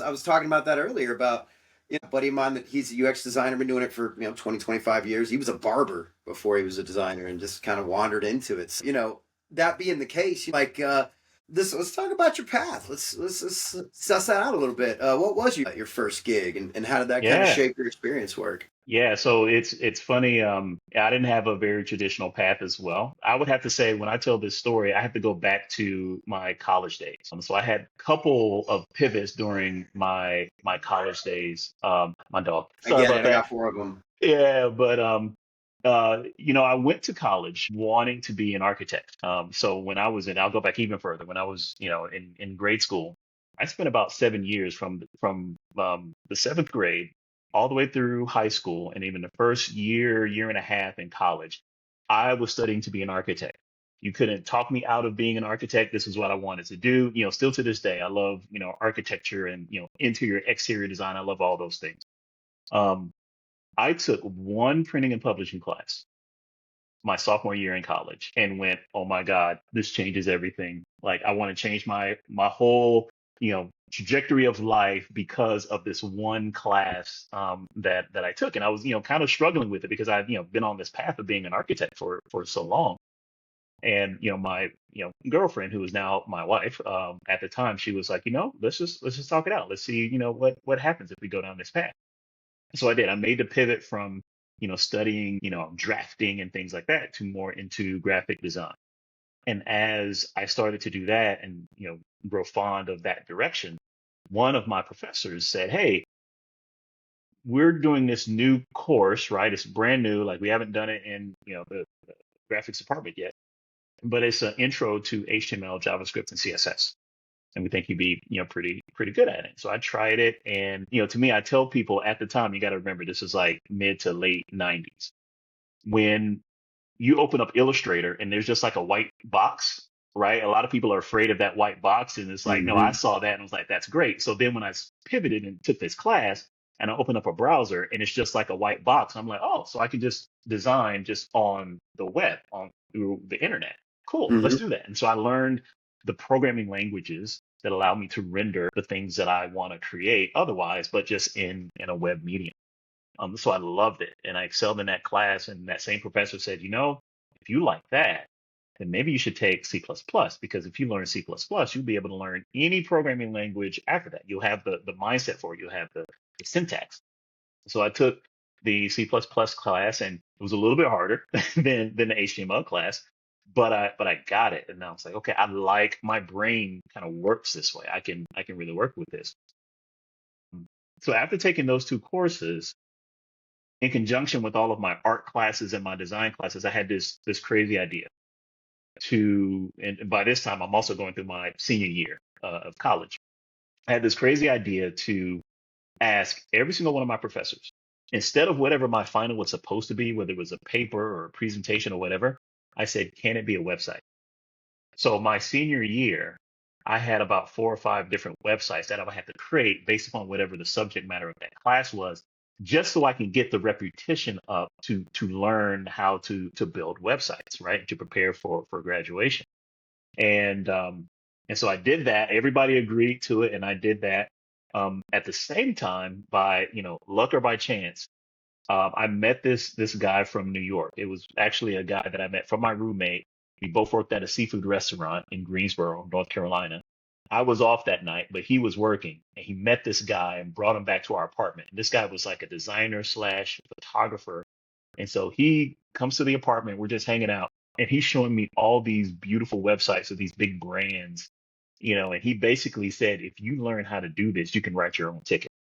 I was talking about that earlier about a buddy of mine that he's a UX designer, been doing it for 20, 25 years. He was a barber before he was a designer and just kind of wandered into it. So, that being the case, this let's talk about your path. Let's suss that out a little bit. What was your first gig, and how did that kind of Yeah. shape your experience work? Yeah, so it's funny. I didn't have a very traditional path as well. I would have to say when I tell this story, I have to go back to my college days. So I had a couple of pivots during my college days. My dog. I Sorry get about it. I that. got four of them. Yeah, but I went to college wanting to be an architect. So when I was I'll go back even further. When I was, in grade school, I spent about 7 years from the seventh grade all the way through high school, and even the first year and a half in college. I was studying to be an architect. You couldn't talk me out of being an architect. This is what I wanted to do. Still to this day, I love, architecture and, interior, exterior design. I love all those things. Um, I took one printing and publishing class my sophomore year in college and went, oh my God, this changes everything. Like I want to change my whole, trajectory of life because of this one class that I took. And I was, kind of struggling with it because I've, been on this path of being an architect for so long. And my girlfriend, who is now my wife, at the time, she was like, let's just talk it out. Let's see, what happens if we go down this path. So I did. I made the pivot from, studying, drafting and things like that to more into graphic design. And as I started to do that and, grow fond of that direction, one of my professors said, hey, we're doing this new course, right? It's brand new. Like we haven't done it in, the graphics department yet, but it's an intro to HTML, JavaScript, and CSS. And we think you'd be, pretty good at it. So I tried it, and to me, I tell people at the time, you got to remember this is like mid to late '90s when you open up Illustrator and there's just like a white box, right? A lot of people are afraid of that white box, and it's like, no, I Hmm. saw that and I was like, that's great. So then when I pivoted and took this class, and I opened up a browser and it's just like a white box, I'm like, oh, so I can just design just on the web, on through the internet. Cool, let's Hmm. do that. And so I learned the programming languages that allow me to render the things that I want to create otherwise, but just in a web medium. So I loved it and I excelled in that class. And that same professor said, if you like that, then maybe you should take C++ plus plus, because if you learn C++, plus plus, you'll be able to learn any programming language after that. You'll have the mindset for it. You'll have the syntax. So I took the C++ plus plus class, and it was a little bit harder than the HTML class, but I got it. And I was like, okay, I like my brain kind of works this way. I can really work with this. So after taking those two courses, in conjunction with all of my art classes and my design classes, I had this crazy idea and by this time, I'm also going through my senior year of college. I had this crazy idea to ask every single one of my professors, instead of whatever my final was supposed to be, whether it was a paper or a presentation or whatever, I said, can it be a website? So my senior year, I had about 4 or 5 different websites that I would have to create based upon whatever the subject matter of that class was, just so I can get the repetition up to learn how to build websites, right? To prepare for graduation. And so I did that. Everybody agreed to it, and I did that. At the same time, by luck or by chance, I met this guy from New York. It was actually a guy that I met from my roommate. We both worked at a seafood restaurant in Greensboro, North Carolina. I was off that night, but he was working, and he met this guy and brought him back to our apartment. And this guy was like a designer slash photographer, and so he comes to the apartment. We're just hanging out, and he's showing me all these beautiful websites of these big brands, and he basically said, if you learn how to do this, you can write your own ticket.